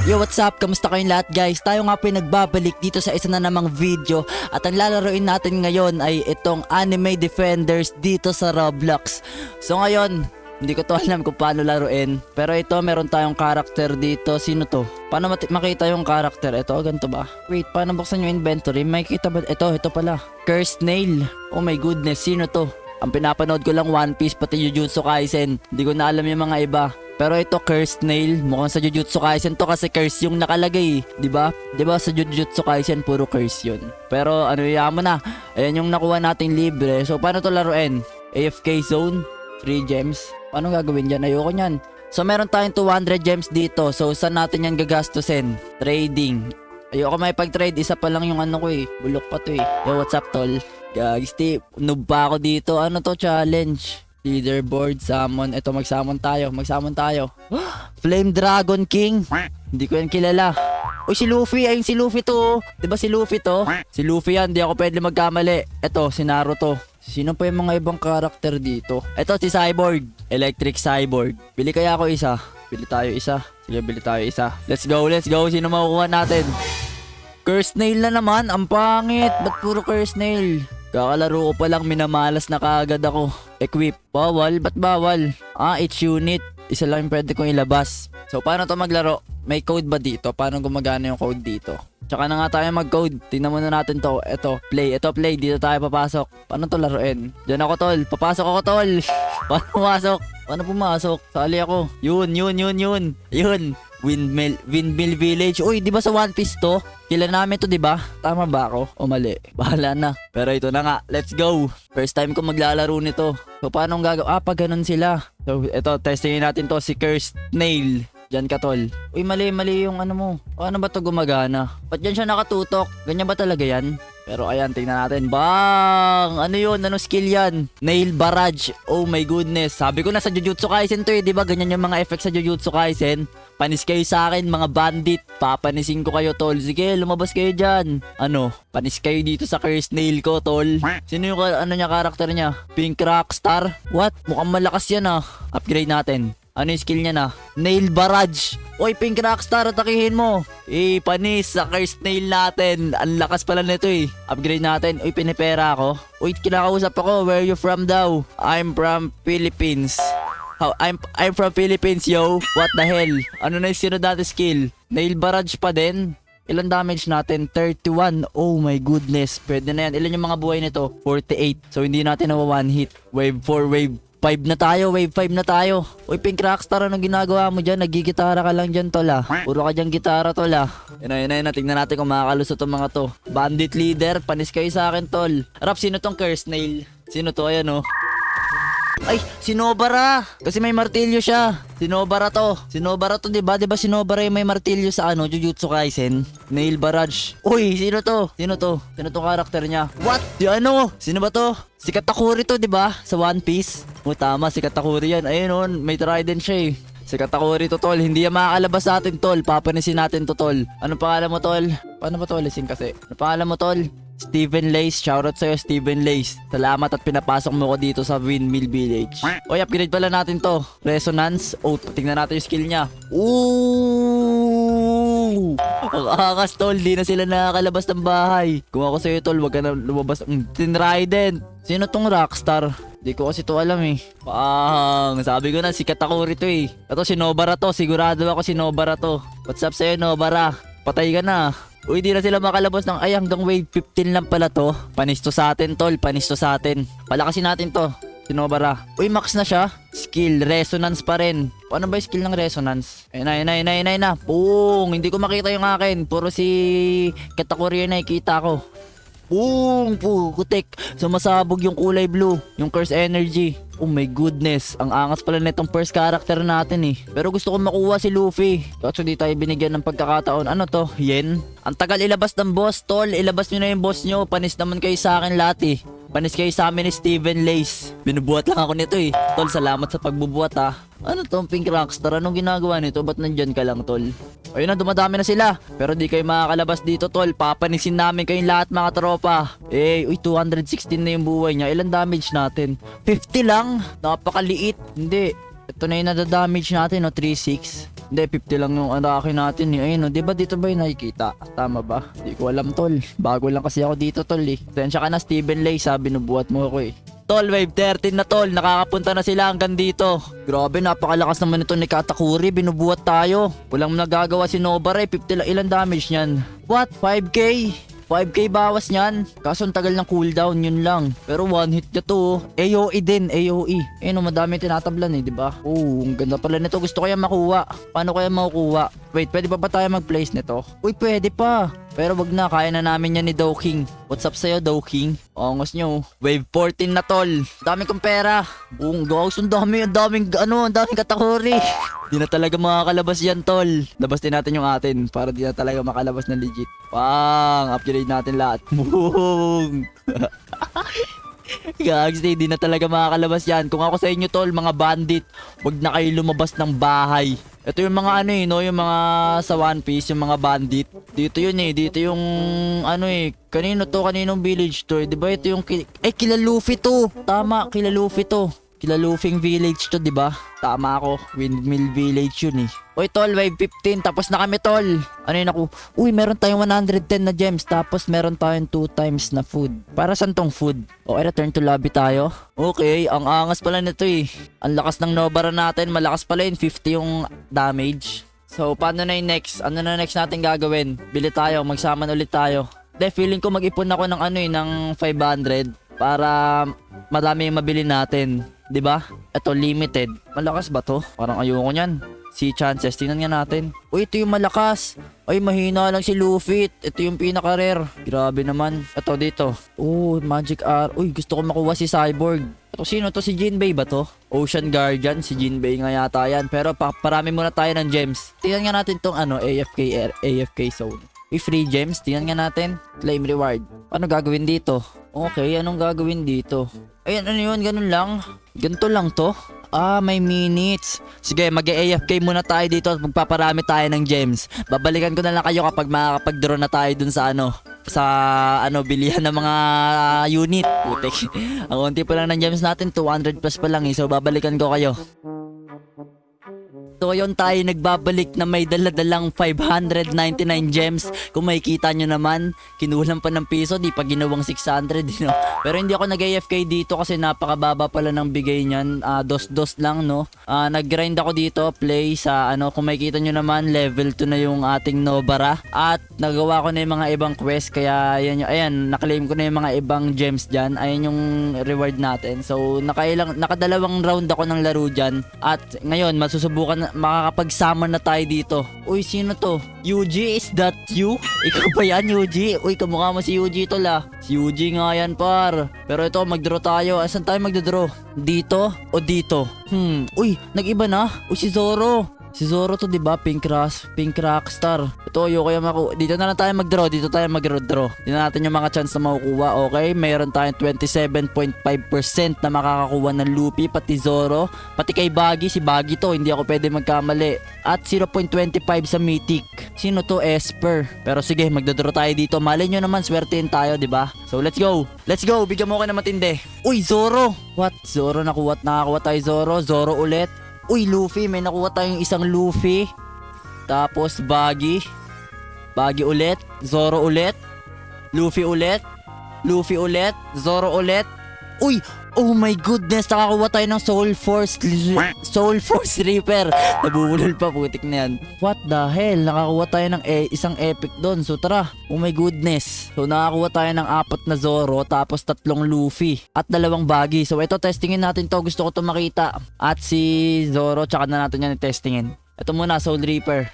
Yo, what's up? Kamusta kayong lahat guys? Tayo nga po ay nagbabalik dito sa isa na namang video. At ang lalaroin natin ngayon ay itong Anime Defenders dito sa Roblox. So ngayon, hindi ko to alam kung paano laruin. Pero ito, meron tayong character dito. Sino to? Paano makita yung character? Ito, ganito ba? Wait, paano buksan yung inventory? May kita ba? Ito pala. Cursed Nail. Oh my goodness, sino to? Ang pinapanood ko lang One Piece pati Jujutsu Kaisen. Hindi ko na alam yung mga iba. Pero ito Cursed Nail, mukhang sa Jujutsu Kaisen to kasi curse yung nakalagay, 'di ba? 'Di ba sa Jujutsu Kaisen puro curse 'yun. Pero ano yaman na. Ayan yung nakuha nating libre. So paano to laruin? AFK zone, free gems. Paano gagawin diyan? Ayoko niyan. So meron tayong 200 gems dito. So saan natin yan gagastusin? Trading. Ayoko may pag-trade, isa pa lang yung ano ko eh. Bulok pa to eh. Yo, what's up tol? Gagsti, noob pa ako dito. Ano to challenge? Leaderboard, summon. Ito, mag-summon tayo. Flame Dragon King. Hindi ko yan kilala. Uy, si Luffy. Ayun si Luffy to. Diba si Luffy to? Si Luffy yan. Di ako pwede magkamali. Ito, si Naruto. Sino pa yung mga ibang karakter dito? Ito, si Cyborg. Electric Cyborg. Bili kaya ako isa. Bili tayo isa. Sige, bili tayo isa. Let's go. Sino makukuha natin? Cursed Nail na naman. Ang pangit. Ba't puro Cursed Nail? Kakalaro ko pa lang, minamalas na kaagad ako. Equip. Bawal? Ba't bawal? Each unit. Isa lang yung pwede kong ilabas. So, paano to maglaro? May code ba dito? Paano gumagana yung code dito? Tsaka na nga tayo mag-code. Tingnan muna natin to. Ito, play. Dito tayo papasok. Paano to laruin? Diyan ako, tol. Papasok ako, tol. Paano pumasok? Paano pumasok? Sali ako. Yun. Windmill Village. Uy, di ba sa One Piece to? Kila namin to, di ba? Tama ba ako? O mali? Bahala na. Pero ito na nga. Let's go. First time ko maglalaro nito. So, paano gagawin? Pag ganun sila. So, ito, testingin natin to. Si Cursed Nail. Diyan ka, tol. Uy, mali yung ano mo. Paano ba to gumagana? Ba't dyan siya nakatutok? Ganyan ba talaga yan? Pero ayan, tingnan natin. Bang! Ano yun? Ano skill yan? Nail Barrage. Oh my goodness. Sabi ko na sa Jujutsu Kaisen to eh. Diba ganyan yung mga effects sa Jujutsu Kaisen? Panis kayo sa akin, mga bandit. Papanisin ko kayo, tol. Sige, lumabas kayo dyan. Ano? Panis kayo dito sa Cursed Nail ko, tol. Sino yung karakter niya? Pink Rockstar? What? Mukhang malakas yan ah. Upgrade natin. Ano yung skill niya na? Nail Barrage. Oy, Pink Rockstar, atakihin mo. Panis sa Cursed Nail natin. Ang lakas pala nito eh. Upgrade natin. Uy, pinipera ako. Uy, kinakausap ako. Where you from daw? I'm from Philippines. I'm from Philippines, yo. What the hell? Ano na yung sino dati skill? Nail Barrage pa din. Ilan damage natin? 31. Oh my goodness. Pwede na yan. Ilan yung mga buhay nito? 48. So, hindi natin na one hit. Wave 4, wave 5 na tayo. Wave 5 na tayo. Uy, Pink Rockstar, anong ginagawa mo dyan? Nagigitara ka lang dyan, tol ah. Puro ka dyan gitara, tol ah. Yun na. Tingnan natin kung makakalusot tong mga to. Bandit leader. Panis kayo sa akin, tol. Rap, sino tong Cursed Nail? Sino to? Ayan oh. Ay, Sinobara! Kasi may martilyo siya. Sinobara to, diba? Diba Sinobara yung may martilyo sa Jujutsu Kaisen? Nail Barrage. Uy, sino to? Sino tong karakter niya? What? Sino ba to? Si Katakuri to, diba? Sa One Piece. Tama, si Katakuri yan. Ayun may trident siya eh. Si Katakuri to, tol. Hindi yan makakalabas sa atin, tol. Papanisin natin to, tol. Anong pangalan mo, tol? Paano ba to alisin kasi? Anong pangalan mo, tol? Steven Lace, shoutout sa'yo Steven Lace. Salamat at pinapasok mo ko dito sa Windmill Village. Oy, upgrade pala natin to. Resonance. Oh, tingnan natin yung skill niya. Ooh! Ang angas, tol. Di na sila nakakalabas ng bahay. Kung ako sa'yo, tol, wag ka na lumabas. Tinrident. Sino tong Rockstar? Di ko kasi to alam eh. Sabi ko na, si Katakuri to eh. Ito si Nobara to. Sigurado ako si Nobara to. What's up sa'yo, Nobara? Patay ka na. Uy, di na sila makalabas ng hanggang wave 15 lang pala to. Panisto sa atin, tol. Panisto sa atin. Palakasin natin to. Sinobara. Uy, max na siya. Skill, resonance pa rin. Paano ba yung skill ng resonance? Ayun na. Boom! Hindi ko makita yung akin. Puro si Katakuri na nakikita ko. Boom! Putik. Sumasabog yung kulay blue. Yung curse energy. Oh my goodness. Ang angas pala nitong first character natin eh. Pero gusto ko makuha si Luffy. Kaso di tayo binigyan ng pagkakataon. Ano to? Yen? Ang tagal ilabas ng boss, tol. Ilabas nyo na yung boss nyo. Panis naman kayo sa akin lahat eh. Panis kayo sa amin ni Steven Lace. Binubuhat lang ako nito eh. Tol, salamat sa pagbubuhat ha. Ano to, Pink Rockstar? Anong ginagawa nito? Ba't nandyan ka lang, tol? Ayun na, dumadami na sila. Pero di kayo makakalabas dito, tol. Papanisin namin kayong lahat, mga tropa. Uy, 216 na yung buhay niya. Ilan damage natin? 50 lang? Napakaliit. Hindi. Ito na yung nadadamage natin, no? 3-6. Hindi, 50 lang yung atake natin eh. Ayun, di ba dito ba yung nakikita? Tama ba? Di ko alam, tol. Bago lang kasi ako dito, tol eh. Tensya ka na, Steven Lay, sabi nubuhat mo ako eh. Tol, wave 13 na tol. Nakakapunta na sila hanggang dito. Grabe, napakalakas naman ito ni Katakuri. Binubuhat tayo. Walang nagagawa si Nobara eh. 50 lang. Ilan damage niyan? What? 5k? 5k bawas niyan. Kaso ang tagal ng cooldown, yun lang. Pero one hit niya to. AOE din, AOE. Eh no, madami tinatablan eh, di ba? Oh, ang ganda pala nito. Gusto ko yan makuha. Paano ko yan makukuha? Wait, pwede pa ba tayo mag-place nito? Uy, pwede pa. Pero wag na, kaya na namin yan ni Dow King. What's up sa'yo, Dow King? Ongos nyo. Wave 14 na tol. Dami kong pera. Gawos, ang daming Katakuri. Di na talaga makakalabas yan, tol. Labas din natin yung atin para di na talaga makalabas na legit. Pang, upgrade natin lahat. Boom! Gags, di na talaga makakalabas yan. Kung ako sa inyo, tol, mga bandit, wag na kayo lumabas ng bahay. Ito yung mga ano eh, no? Yung mga sa One Piece, yung mga bandit. Dito yun eh, dito yung ano eh. Kaninong village to eh? Diba ito yung kila Luffy to. Tama, kila Luffy to. Kila Luffy village to, diba? Tama ako, Windmill Village yun eh. Uy tol, wave 15, tapos na kami tol. Ano yun ako? Uy, meron tayong 110 na gems, tapos meron tayong 2 times na food. Para saan tong food? Okay, return to lobby tayo. Okay, ang angas pala nito eh. Ang lakas ng Nobara natin, malakas pala yun, 50 yung damage. So, paano na yung next? Ano na next natin gagawin? Bili tayo, magsaman ulit tayo. De, feeling ko mag-ipon ako ng ano eh, ng 500 para madami yung mabili natin. 'Di ba? Ito limited. Malakas ba to? Parang ayoko niyan. Si chances, tingnan nga natin. Uy, ito yung malakas. Ay, mahina lang si Luffy. Ito yung pinaka-rare. Grabe naman. Ito dito. Oh, Magic R. Uy, gusto ko makuha si Cyborg. Ito, sino to? Si Jinbei ba to? Ocean Guardian. Si Jinbei nga yata yan. Pero parami muna tayo ng gems. Tingnan nga natin tong ano, AFK zone. Uy, free gems. Tingnan nga natin. Claim reward. Paano gagawin dito? Okay, anong gagawin dito? Ayan, ano yun? Ganun lang. Ganito lang to. Ah, may minutes. Sige, mag-AFK muna tayo dito at magpaparami tayo ng gems. Babalikan ko na lang kayo kapag makakapag-draw na tayo dun sa bilihan ng mga unit. Putik. Ang unti pa lang ng gems natin, 200 plus pa lang eh. So, babalikan ko kayo. So yun tayo nagbabalik na may daladalang 599 gems. Kung makikita nyo naman, kinulang pa ng piso, di pa ginawang 600 no? Pero hindi ako nag-AFK dito kasi napakababa pala ng bigay nyan. Dos lang no. Nag-grind ako dito, play sa ano. Kung makikita nyo naman, level 2 na yung ating Nobara. At nagawa ko na yung mga ibang quest. Kaya ayan, naklaim ko na yung mga ibang gems dyan. Ayan yung reward natin. So nakadalawang round ako ng laro dyan. At ngayon, makakapag-summon na tayo dito. Uy, sino to? Yuji, is that you? Ikaw ba yan, Yuji? Uy, kamukha mo si Yuji tol ah. Si Yuji nga yan par. Pero ito, mag-draw tayo. Asan tayo mag-draw? Dito o dito? Uy, nag-iba na. Uy, si Zoro. Si Zoro to, di ba? Pink Rockstar. Ito, ayoko yung dito na lang tayo mag-draw. Dito tayo mag-draw. Tingnan natin yung mga chance na makukuha. Okay, mayroon tayong 27.5% na makakakuha ng Luffy, pati Zoro. Pati kay Baggy, si Baggy to. Hindi ako pwede magkamali. At 0.25 sa Mythic. Sino to? Esper. Pero sige, magdraw tayo dito. Malay nyo naman, swertein tayo, di ba? So, let's go. Let's go. Bigyan mo ko na matindi. Uy, Zoro. What? Zoro, nakakuha tayo Zoro. Zoro ulit. Uy, Luffy, may nakuha tayong isang Luffy. Tapos Baggy. Baggy ulit. Zoro ulit. Luffy ulit. Luffy ulit. Zoro ulit. Uy! Oh my goodness! Nakakuha tayo ng Soul Force Reaper. Nabubulol pa, putik na yan. What the hell? Nakakuha tayo ng isang epic doon. So tara. Oh my goodness. So nakakuha tayo ng 4 na Zoro, tapos 3 Luffy. At 2 Baggy. So ito, testingin natin to. Gusto ko to makita. At si Zoro, tsaka na natin yan testingin. Ito muna, Soul Reaper.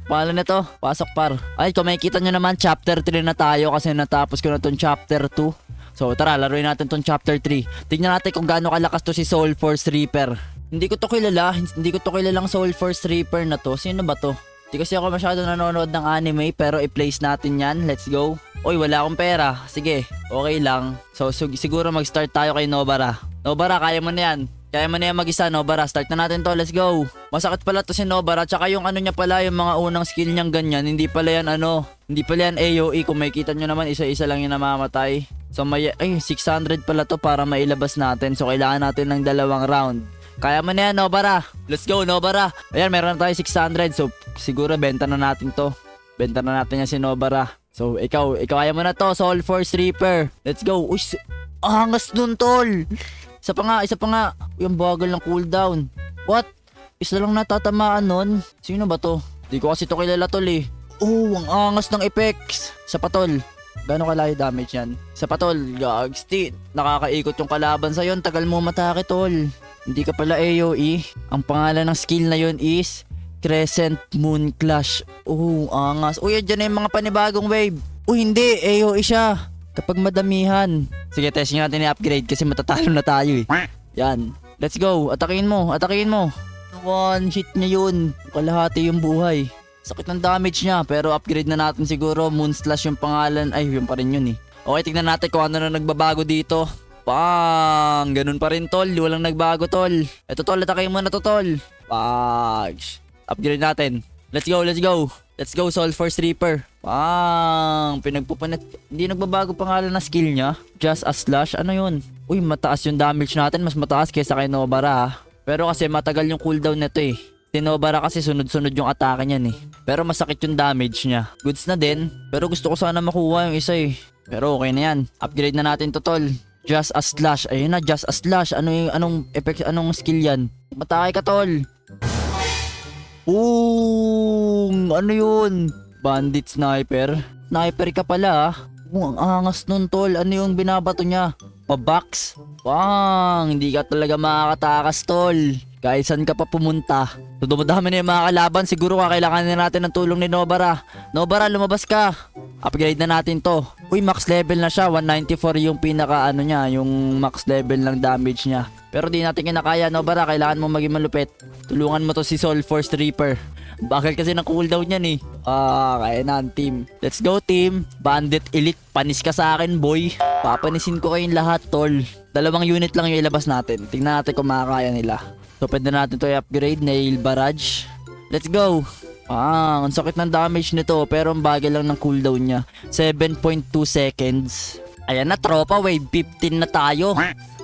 Pangalan na to? Pasok par. Ay, kung makikita nyo naman, chapter 3 na tayo kasi natapos ko na tong chapter 2. So tara, laruin natin tong chapter 3. Tignan natin kung gaano kalakas to si Soul Force Reaper. Hindi ko to kilalang Soul Force Reaper na to. Sino ba to? Hindi kasi ako masyado nanonood ng anime, pero i-place natin yan. Let's go. Oy, wala akong pera. Sige, okay lang. So siguro mag-start tayo kay Nobara. Nobara, kaya mo na yan. Kaya mo na yan mag-isa, Nobara. Start na natin to. Let's go. Masakit pala to si Nobara. Tsaka yung ano niya pala, yung mga unang skill niyang ganyan. Hindi pala yan AOE. Kung makikita nyo naman, isa-isa lang yung namamatay. So may 600 pala to para mailabas natin. So kailangan natin ng 2 round. Kaya mo na yan, Nobara. Let's go, Nobara. Ayan, meron na tayo 600. So, siguro benta na natin to. Benta na natin yan si Nobara. So, ikaw kaya mo na to. Soul Force Reaper. Let's go. Uy, angas dun, tol. Isa pa nga. Uy, ang bagal ng cooldown. What? Isa lang natatamaan nun. Sino ba to? Di ko kasi to kilala, tol eh. Oh, ang angas ng effects. Sa patol. Gano'ng kalayo damage yan? Sa patol, gags. Nakakaikot yung kalaban sa'yo. Tagal mo matake, tol. Hindi ka pala AoE. Ang pangalan ng skill na yun is Crescent Moon Clash. Oh, angas. Uy, dyan na yung mga panibagong wave. Uy, hindi. AoE siya. Kapag madamihan. Sige, testing natin i-upgrade kasi matatalo na tayo eh. Yan. Let's go. Atakin mo. One hit niya yun. Kalahati yung buhay. Sakit ng damage niya, pero upgrade na natin siguro. Moon Slash yung pangalan. Ay, yun pa rin yun eh. Okay, tignan natin kung ano na nagbabago dito. Pang! Ganun pa rin, tol. Walang nagbago, tol. Eto, tol. Atake mo na to, tol. Pags. Upgrade natin. Let's go. Let's go, Soul Force Reaper. Pang! Pinagpupunit. Hindi nagbabago pangalan na skill niya. Just a slash. Ano yun? Uy, mataas yung damage natin. Mas mataas kaysa kay Nobara. Pero kasi matagal yung cooldown nito eh. Si Nobara kasi sunod-sunod yung atake niyan eh. Pero masakit yung damage niya. Goods na din. Pero gusto ko sana makuha yung isa eh. Pero okay na yan. Upgrade na natin to, tol. Just a slash. Ayun na, just a slash. Anong effect, anong skill yan? Matake ka, tol. Boom! Ano yun? Bandit sniper. Sniper ka pala ah. Ang angas nun, tol. Ano yung binabato niya? Pabox. Pang! Hindi ka talaga makakatakas, tol. Kahit saan ka pa pumunta. So, dumadami na yung mga kalaban. Siguro kakailanganin natin ng tulong ni Nobara. Nobara, lumabas ka. Upgrade na natin to. Uy, max level na siya. 194 yung pinaka ano niya. Yung max level ng damage niya. Pero di natin kinakaya, Nobara. Kailangan mo maging malupit. Tulungan mo to si Soul Force Reaper. Bakal kasi ng cooldown yan eh. Kaya na ang team. Let's go, team. Bandit Elite. Panis ka sa akin, boy. Papanisin ko kayong lahat, tol. 2 unit lang yung ilabas natin. Tingnan natin kung makakaya nila. So, pwede natin to i-upgrade. Nail Barrage. Let's go. Ang sakit ng damage nito. Pero ang bagay lang ng cooldown niya. 7.2 seconds. Ayan na, tropa. Wave 15 na tayo.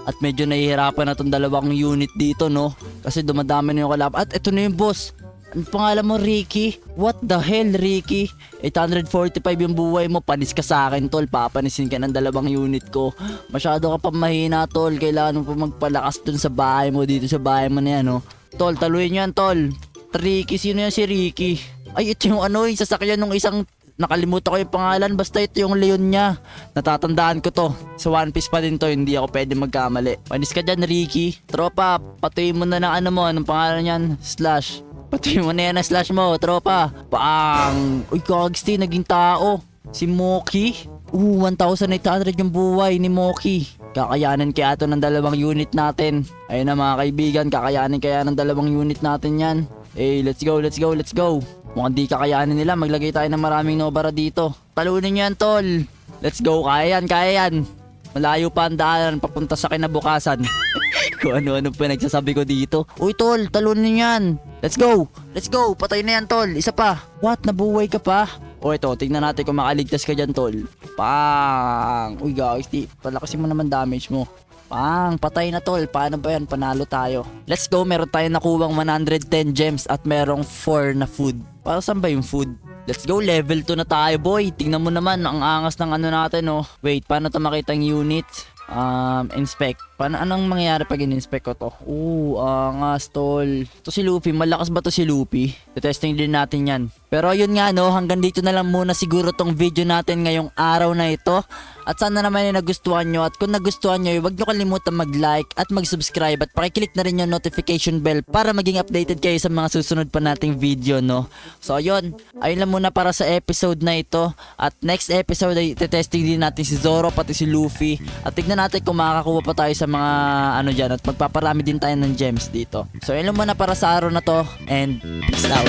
At medyo nahihirapan na tong 2 unit dito, no? Kasi dumadami na yung kalaban. At ito na yung boss. Ang pangalan mo, Ricky? What the hell, Ricky? 845 yung buhay mo. Panis ka sa akin, tol. Papanisin ka ng 2 unit ko. Masyado ka pa mahina, tol. Kailangan mo pa magpalakas dun sa bahay mo. Dito sa bahay mo na yan, no? Tol, taluin nyo yan, tol. Ricky, sino yan si Ricky? Ay, ito yung ano, yung sasakyan nung isang... Nakalimutan ko yung pangalan. Basta ito yung leon niya. Natatandaan ko to. Sa One Piece pa din to. Hindi ako pwede magkamali. Panis ka dyan, Ricky. Tropa, patuloy mo na ng ano mo. Anong pangalan yan? Slash. Patuloy mo na yan ang slash mo, tropa. Bang! Uy, kagsti, naging tao. Si Moki. 1,800 yung buhay ni Moki. Kakayanin kaya ito ng 2 unit natin. Ayun na mga kaibigan, kakayanin kaya ng 2 unit natin yan. Eh, let's go. Mukhang di kakayanin nila. Maglagay tayo ng maraming Nobara dito. Talunin nyo yan, tol. Let's go. Kaya yan. Malayo pa ang daanan papunta sa kinabukasan. Kung ano-ano pa nagsasabi ko dito. Uy, tol, talunin nyo yan. Let's go. Patay na yan, tol. Isa pa. What? Nabuhay ka pa? O ito, tingnan natin kung makaligtas ka dyan, tol. Pang! Uy, guys, palakasin mo naman damage mo. Pang, patay na, tol. Paano ba yan? Panalo tayo. Let's go. Meron tayong nakuwang 110 gems at merong 4 na food. Para saan ba yung food? Let's go. Level 2 na tayo, boy. Tingnan mo naman. Ang angas ng ano natin, oh. Wait, paano ito makita yung unit? Inspect. Anong mangyayari pag in-inspect ko to? Angas, tol. To si Luffy. Malakas ba to si Luffy? Testing din natin yan. Pero yun nga, no. Hanggang dito na lang muna siguro tong video natin ngayong araw na ito. At sana naman yung nagustuhan nyo. At kung nagustuhan nyo, huwag nyo kalimutan mag-like at mag-subscribe. At pakiclick na rin yung notification bell para maging updated kayo sa mga susunod pa nating video, no. So, ayun lang muna para sa episode na ito. At next episode ay testing din natin si Zoro pati si Luffy. At tignan natin kung makakakuha pa tayo sa mga ano dyan. At magpaparami din tayo ng gems dito. So, ayun lang muna para sa araw na to. And peace out.